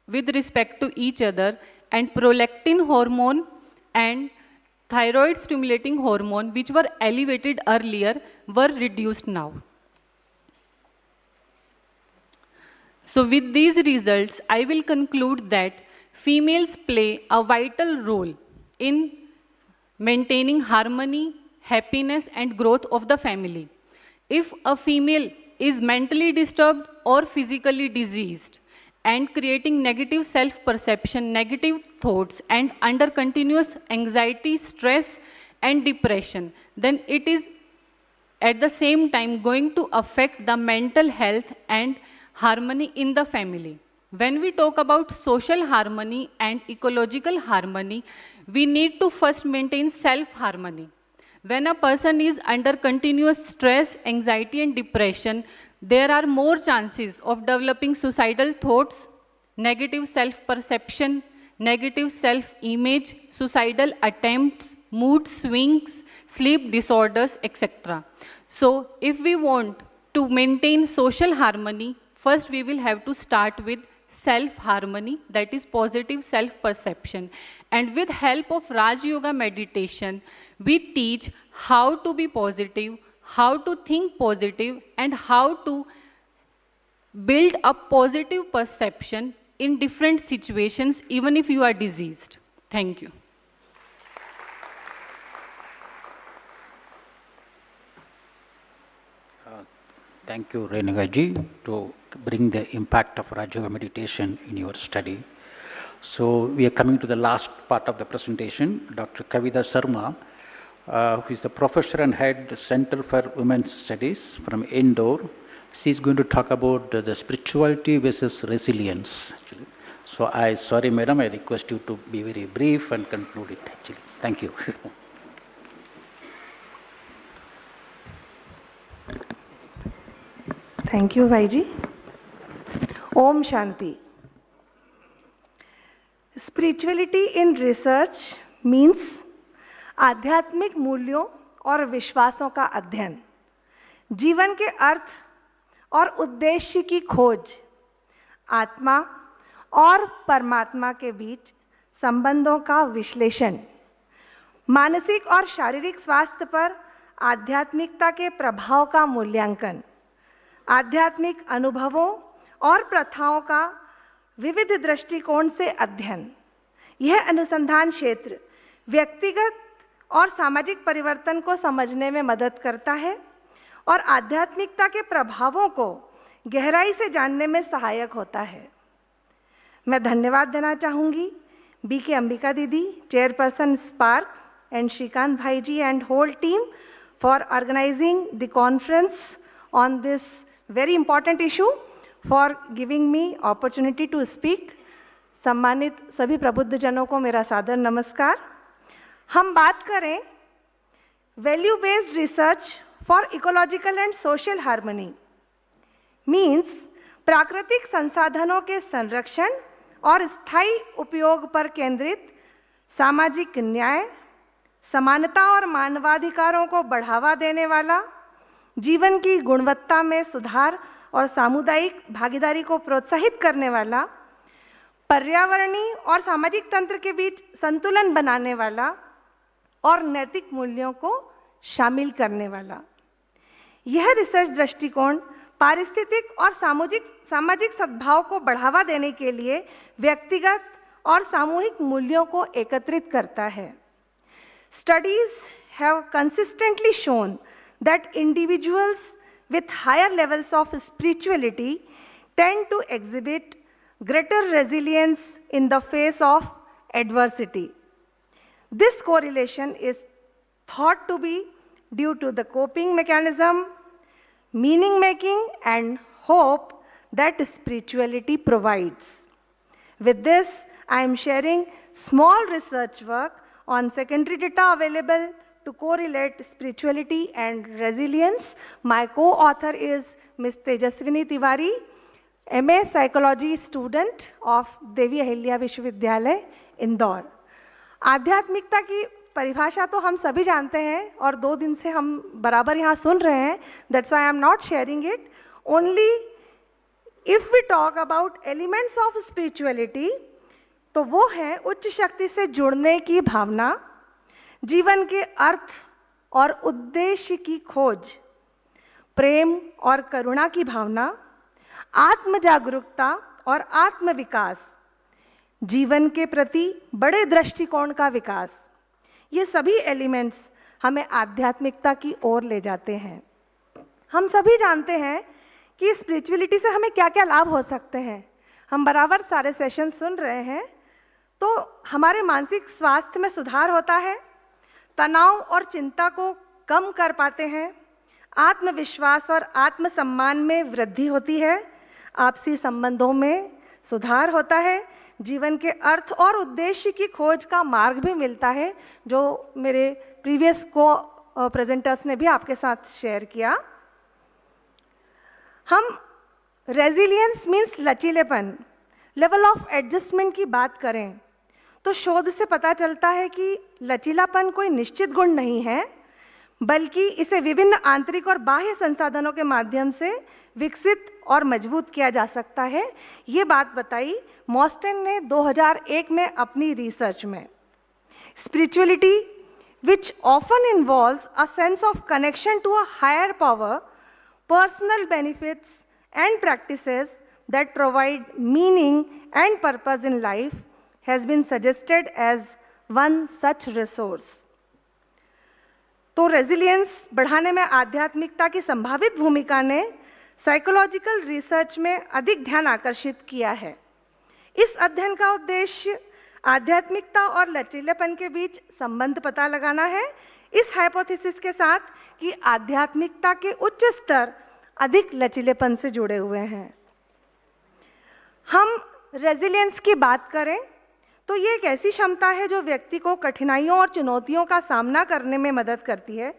with respect to each other, and prolactin hormone and thyroid stimulating hormone, which were elevated earlier, were reduced now. So with these results, I will conclude that females play a vital role in maintaining harmony, happiness, and growth of the family. If a female is mentally disturbed or physically diseased and creating negative self-perception, negative thoughts, and under continuous anxiety, stress, and depression, then it is at the same time going to affect the mental health and harmony in the family. When we talk about social harmony and ecological harmony, we need to first maintain self-harmony. When a person is under continuous stress, anxiety, and depression, there are more chances of developing suicidal thoughts, negative self-perception, negative self-image, suicidal attempts, mood swings, sleep disorders, etc. So, if we want to maintain social harmony, first we will have to start with self-harmony, that is positive self-perception. And with help of Rajyoga meditation, we teach how to be positive, how to think positive, and how to build a positive perception in different situations, even if you are diseased. Thank you. Thank you, Renuka ji, to bring the impact of Rajyoga meditation in your study. So we are coming to the last part of the presentation. Dr. Kavita Sharma, who is the professor and head Center for Women's Studies from Indore. She is going to talk about the spirituality versus resilience. Actually. So sorry, madam, I request you to be very brief and conclude it. Actually, thank you. Thank you, Bhai ji. Om Shanti. Spirituality in research means आध्यात्मिक मूल्यों और विश्वासों का अध्ययन, जीवन के अर्थ और उद्देश्य की खोज, आत्मा और परमात्मा के बीच संबंधों का विश्लेषण, मानसिक और शारीरिक स्वास्थ्य पर आध्यात्मिकता के प्रभाव का मूल्यांकन, आध्यात्मिक अनुभवों और प्रथाओं का विविध दृष्टिकोण से अध्ययन। यह अनुसंधान क्षेत्र व्यक्तिगत और सामाजिक परिवर्तन को समझने में मदद करता है और आध्यात्मिकता के प्रभावों को गहराई से जानने में सहायक होता है। मैं धन्यवाद देना चाहूँगी B.K. अंबिका दीदी, chairperson SpARC, and Shrikant Bhai ji and whole team for organizing the conference on this very important issue, for giving me opportunity to speak. सम्मानित सभी प्रबुद्ध जनों को मेरा सादर नमस्कार। हम बात करें value based research for ecological and social harmony, means प्राकृतिक संसाधनों के संरक्षण और स्थायी उपयोग पर केंद्रित सामाजिक न्याय, समानता और मानवाधिकारों को बढ़ावा देने वाला, जीवन की गुणवत्ता में सुधार और सामुदायिक भागीदारी को प्रोत्साहित करने वाला, पर्यावरणीय और सामाजिक तंत्र के बीच संतुलन बनाने वाला और नैतिक मूल्यों को शामिल करने वाला। यह रिसर्च दृष्टिकोण पारिस्थितिक और सामाजिक सद्भाव को बढ़ावा देने के लिए व्यक्तिगत और सामूहिक मूल्यों को एकत्रित करता है। Studies have consistently shown that individuals with higher levels of spirituality tend to exhibit greater resilience in the face of adversity. This correlation is thought to be due to the coping mechanism, meaning making, and hope that spirituality provides. With this, I am sharing small research work on secondary data available to correlate spirituality and resilience. My co-author is Ms. Tejaswini Tiwari, MA Psychology student of Devi Ahilya विश्वविद्यालय इंदौर। आध्यात्मिकता की परिभाषा तो हम सभी जानते हैं और 2 दिन से हम बराबर यहाँ सुन रहे हैं। That's why I am not sharing it. Only if we talk about elements of spirituality, तो वो है उच्च शक्ति से जुड़ने की भावना, जीवन के अर्थ और उद्देश्य की खोज, प्रेम और करुणा की भावना, आत्म जागरूकता और आत्म विकास, जीवन के प्रति बड़े दृष्टिकोण का विकास। ये सभी एलिमेंट्स हमें आध्यात्मिकता की ओर ले जाते हैं। हम सभी जानते हैं कि स्पिरिचुअलिटी से हमें क्या क्या लाभ हो सकते हैं। हम बराबर सारे सेशन सुन रहे हैं। तो हमारे मानसिक स्वास्थ्य में सुधार होता है, तनाव और चिंता को कम कर पाते हैं, आत्मविश्वास और आत्मसम्मान में वृद्धि होती है, आपसी संबंधों में सुधार होता है, जीवन के अर्थ और उद्देश्य की खोज का मार्ग भी मिलता है, जो मेरे प्रीवियस प्रेजेंटर्स ने भी आपके साथ शेयर किया। हम रेजिलियंस मीन्स लचीलेपन, लेवल ऑफ एडजस्टमेंट की बात करें तो शोध से पता चलता है कि लचीलापन कोई निश्चित गुण नहीं है, बल्कि इसे विभिन्न आंतरिक और बाह्य संसाधनों के माध्यम से विकसित और मजबूत किया जा सकता है। ये बात बताई मॉस्टन ने 2001 में अपनी रिसर्च में। Spirituality which often involves a sense of connection to a higher power, personal benefits and practices that provide meaning and purpose in life has been suggested as one such resource. तो resilience बढ़ाने में आध्यात्मिकता की संभावित भूमिका ने psychological research में अधिक ध्यान आकर्षित किया है. इस अध्ययन का उद्देश्य आध्यात्मिकता और लचीलेपन के बीच संबंध पता लगाना है, इस हाइपोथेसिस के साथ कि आध्यात्मिकता के उच्च स्तर अधिक लचीलेपन से जुड़े हुए हैं. हम रेजिलियंस की बात करें तो ये एक ऐसी क्षमता है जो व्यक्ति को कठिनाइयों और चुनौतियों का सामना करने में मदद करती है.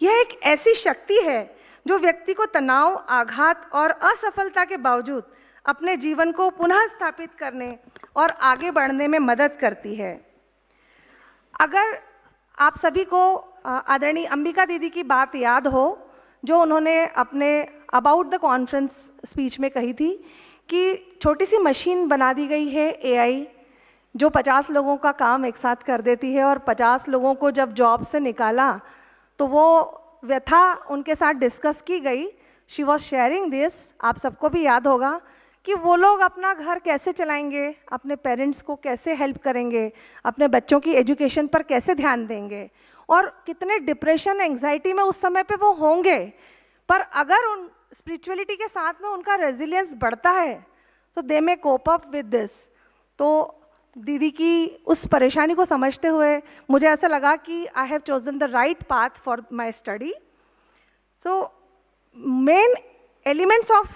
यह एक ऐसी शक्ति है जो व्यक्ति को तनाव, आघात और असफलता के बावजूद अपने जीवन को पुनः स्थापित करने और आगे बढ़ने में मदद करती है. अगर आप सभी को आदरणीय अंबिका दीदी की बात याद हो, जो उन्होंने अपने अबाउट द कॉन्फ्रेंस स्पीच में कही थी कि छोटी सी मशीन बना दी गई है एआई, जो 50 लोगों का काम एक साथ कर देती है, और 50 लोगों को जब जॉब से निकाला तो वो व्यथा उनके साथ डिस्कस की गई. She was sharing this. आप सबको भी याद होगा कि वो लोग अपना घर कैसे चलाएंगे, अपने पेरेंट्स को कैसे हेल्प करेंगे, अपने बच्चों की एजुकेशन पर कैसे ध्यान देंगे, और कितने डिप्रेशन, एंग्जाइटी में उस समय पे वो होंगे. पर अगर उन स्पिरिचुअलिटी के साथ में उनका रेजिलियंस बढ़ता है तो दे मे कोप अप विद दिस. तो दीदी की उस परेशानी को समझते हुए मुझे ऐसा लगा कि I have chosen the right path for my study. So main elements of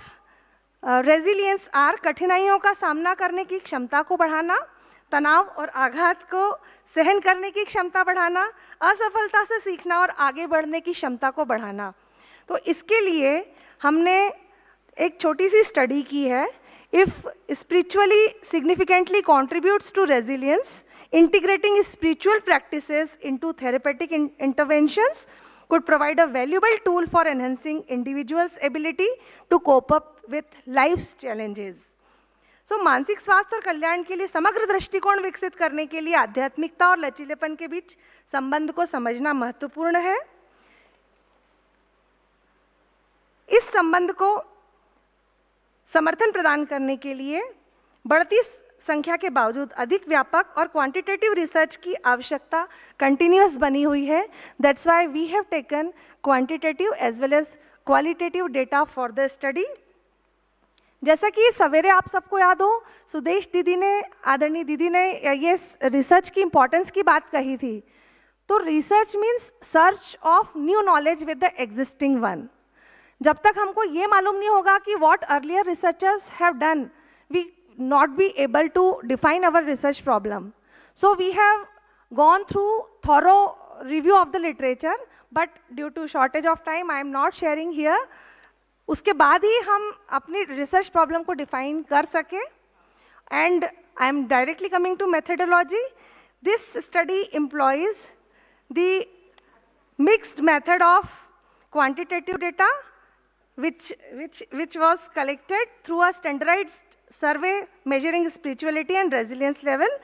resilience are कठिनाइयों का सामना करने की क्षमता को बढ़ाना, तनाव और आघात को सहन करने की क्षमता बढ़ाना, असफलता से सीखना और आगे बढ़ने की क्षमता को बढ़ाना. तो इसके लिए हमने एक छोटी सी स्टडी की है. If spiritually significantly contributes to resilience, integrating spiritual practices into therapeutic interventions could provide a valuable tool for enhancing individuals' ability to cope up with life's challenges. So, मानसिक स्वास्थ्य और कल्याण के लिए समग्र दृष्टिकोण विकसित करने के लिए आध्यात्मिकता और लचीलेपन के बीच संबंध को समझना महत्वपूर्ण है. इस संबंध को समर्थन प्रदान करने के लिए बढ़ती संख्या के बावजूद अधिक व्यापक और क्वांटिटेटिव रिसर्च की आवश्यकता कंटिन्यूअस बनी हुई है. That's why we have taken quantitative as well as qualitative data for the study. जैसा कि सवेरे आप सबको याद हो, सुदेश दीदी ने, आदरणीय दीदी ने ये रिसर्च की इम्पोर्टेंस की बात कही थी. तो research means search of new knowledge with the existing one. जब तक हमको ये मालूम नहीं होगा कि what earlier researchers have done, we not be able to define our research problem. So we have gone through thorough review of the literature, but due to shortage of time I am not sharing here. उसके बाद ही हम अपनी research problem को define कर सके. And I am directly coming to methodology. This study employs the mixed method of quantitative data which was collected through a standardized survey measuring spirituality and resilience level.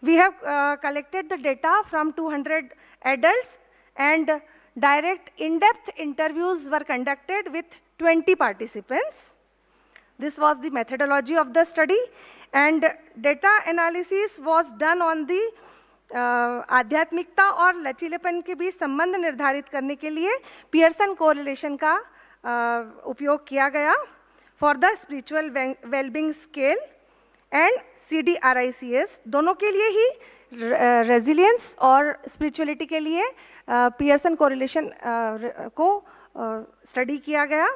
We have collected the data from 200 adults, and direct in-depth interviews were conducted with 20 participants. This was the methodology of the study, and data analysis was done on the आध्यात्मिकता और लचीलेपन के बीच संबंध निर्धारित करने के लिए Pearson correlation का उपयोग किया गया for the spiritual wellbeing scale and CDRICS. दोनों के लिए ही रेजिलियंस और स्पिरिचुअलिटी के लिए पियर्सन कोरिलेशन को स्टडी किया गया,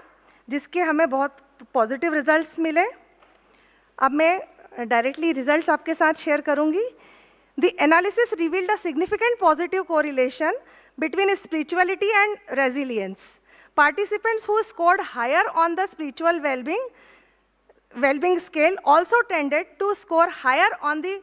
जिसके हमें बहुत पॉजिटिव रिजल्ट्स मिले. अब मैं डायरेक्टली रिजल्ट्स आपके साथ शेयर करूंगी. The analysis revealed a significant positive correlation between spirituality and resilience. Participants who scored higher on the spiritual well-being scale also tended to score higher on the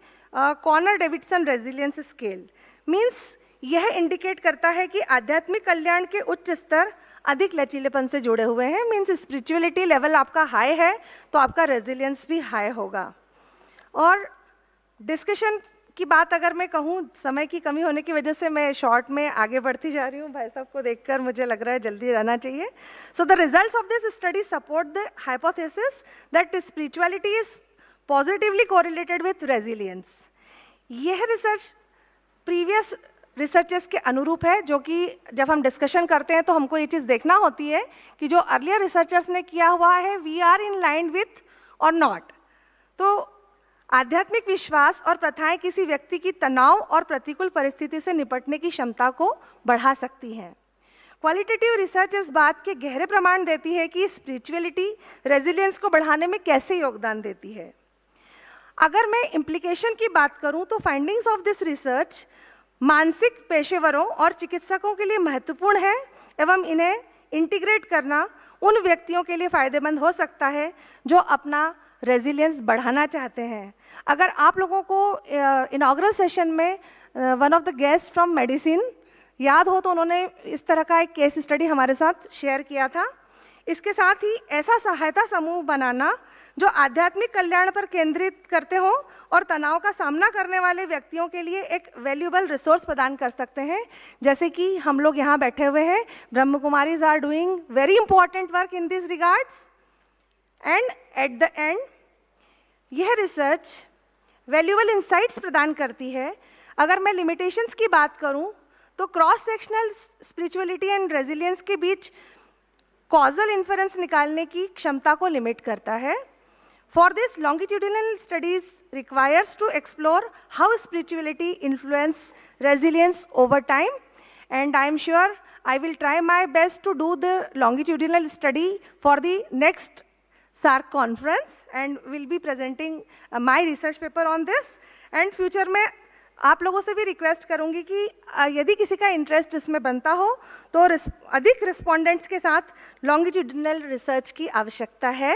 Connor-Davidson resilience scale. Means यह indicate करता है कि आध्यात्मिक कल्याण के उच्च स्तर अधिक लचीलेपन से जुड़े हुए हैं. मीन्स स्पिरिचुअलिटी लेवल आपका हाई है तो आपका रेजिलियंस भी हाई होगा. और डिस्कशन की बात अगर मैं कहूँ, समय की कमी होने की वजह से मैं शॉर्ट में आगे बढ़ती जा रही हूँ। भाई साहब को देखकर मुझे लग रहा है जल्दी रहना चाहिए। So the results of this study support the hypothesis that spirituality is positively correlated with resilience. यह रिसर्च प्रीवियस रिसर्चेस के अनुरूप है, जो कि जब हम डिस्कशन करते हैं तो हमको ये चीज़ देखना होती है कि जो अर्लियर रिसर्चर्स ने किया हुआ है we are in line with और नॉट। तो आध्यात्मिक विश्वास और प्रथाएं किसी व्यक्ति की तनाव और प्रतिकूल परिस्थिति से निपटने की क्षमता को बढ़ा सकती हैं। क्वालिटेटिव रिसर्च इस बात के गहरे प्रमाण देती है कि स्पिरिचुअलिटी रेजिलियंस को बढ़ाने में कैसे योगदान देती है। अगर मैं इम्प्लीकेशन की बात करूं तो फाइंडिंग्स ऑफ दिस रिसर्च मानसिक पेशेवरों और चिकित्सकों के लिए महत्वपूर्ण है एवं इन्हें इंटीग्रेट करना उन व्यक्तियों के लिए फ़ायदेमंद हो सकता है जो अपना रेजिलियंस बढ़ाना चाहते हैं। अगर आप लोगों को इनॉग्रल सेशन में one of the guest from medicine याद हो तो उन्होंने इस तरह का एक केस स्टडी हमारे साथ शेयर किया था। इसके साथ ही ऐसा सहायता समूह बनाना जो आध्यात्मिक कल्याण पर केंद्रित करते हों और तनाव का सामना करने वाले व्यक्तियों के लिए एक वैल्यूएबल रिसोर्स प्रदान कर सकते हैं। जैसे कि हम लोग यहाँ बैठे हुए हैं, Brahma Kumaris are doing very important work in this regards. And at the end यह रिसर्च वैल्यूएबल इंसाइट्स प्रदान करती है। अगर मैं लिमिटेशंस की बात करूं तो cross sectional spirituality and resilience के बीच कॉजल इन्फरेंस निकालने की क्षमता को लिमिट करता है। For this longitudinal studies requires to explore how spirituality influence resilience over time, and I am sure I will try my best to do the longitudinal study for the next SpARC conference and will be presenting my research paper on this. And future में आप लोगों से भी request करूंगी कि यदि किसी का इंटरेस्ट इसमें बनता हो तो अधिक रिस्पोंडेंट्स के साथ लॉन्गिट्यूडिनल रिसर्च की आवश्यकता है।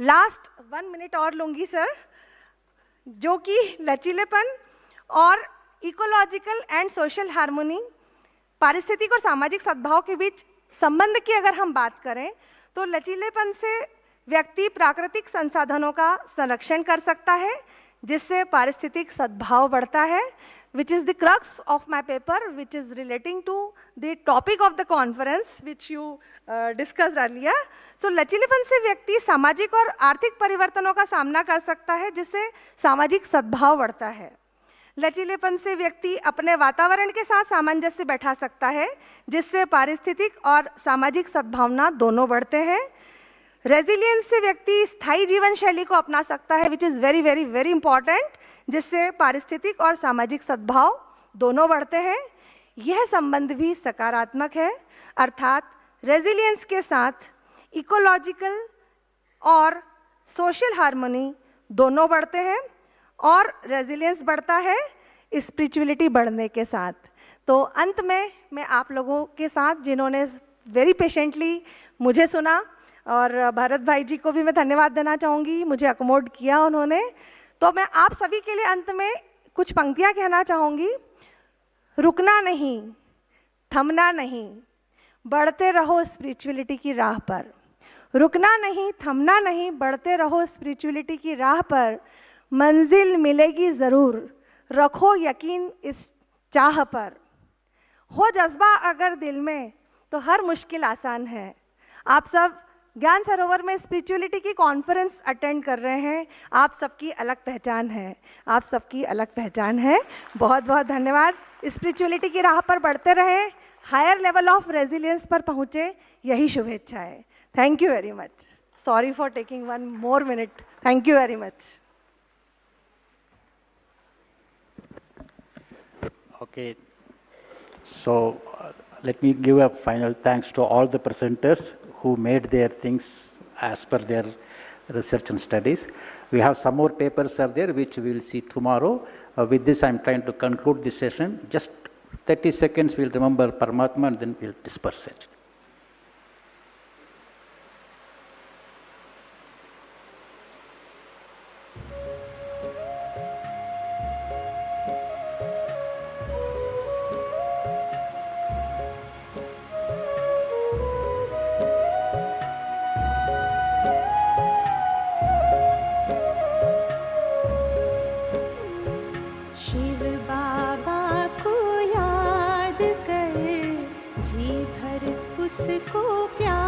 लास्ट 1 मिनट और लूँगी सर, जो कि लचीलेपन और इकोलॉजिकल एंड सोशल हार्मोनी, पारिस्थितिक और सामाजिक सद्भाव के बीच संबंध की अगर हम बात करें तो लचीलेपन से व्यक्ति प्राकृतिक संसाधनों का संरक्षण कर सकता है जिससे पारिस्थितिक सद्भाव बढ़ता है, which is the crux of my paper, which is relating to the topic of the conference which you discussed earlier. So लचीलेपन से व्यक्ति सामाजिक और आर्थिक परिवर्तनों का सामना कर सकता है जिससे सामाजिक सद्भाव बढ़ता है। लचीलेपन से व्यक्ति अपने वातावरण के साथ सामंजस्य बैठा सकता है जिससे पारिस्थितिक और सामाजिक सद्भावना दोनों बढ़ते हैं। रेजिलियंस से व्यक्ति स्थायी जीवन शैली को अपना सकता है, which is very very very important, जिससे पारिस्थितिक और सामाजिक सद्भाव दोनों बढ़ते हैं। यह संबंध भी सकारात्मक है, अर्थात रेजिलियंस के साथ इकोलॉजिकल और सोशल हार्मनी दोनों बढ़ते हैं और रेजिलियंस बढ़ता है स्पिरिचुअलिटी बढ़ने के साथ। तो अंत में मैं आप लोगों के साथ जिन्होंने वेरी पेशेंटली मुझे सुना, और भारत भाई जी को भी मैं धन्यवाद देना चाहूँगी, मुझे अकोमोड किया उन्होंने, तो मैं आप सभी के लिए अंत में कुछ पंक्तियाँ कहना चाहूँगी। रुकना नहीं, थमना नहीं, बढ़ते रहो स्पिरिचुअलिटी की राह पर। रुकना नहीं, थमना नहीं, बढ़ते रहो स्पिरिचुअलिटी की राह पर। मंजिल मिलेगी ज़रूर, रखो यकीन इस चाह पर। हो जज्बा अगर दिल में तो हर मुश्किल आसान है। आप सब ज्ञान सरोवर में स्पिरिचुअलिटी की कॉन्फ्रेंस अटेंड कर रहे हैं, आप सबकी अलग पहचान है, आप सबकी अलग पहचान है। बहुत बहुत धन्यवाद। स्पिरिचुअलिटी की राह पर बढ़ते रहें, हायर लेवल ऑफ रेजिलियंस पर पहुँचे, यही शुभेच्छाएं। Thank you very much. Sorry for taking 1 more minute। Thank you very much. Okay, so let me give a final thanks to all the presenters who made their things as per their research and studies. We have some more papers are there which we will see tomorrow. With this I am trying to conclude this session. Just 30 seconds we will remember Paramatma and then we will disperse it. जिसको प्यार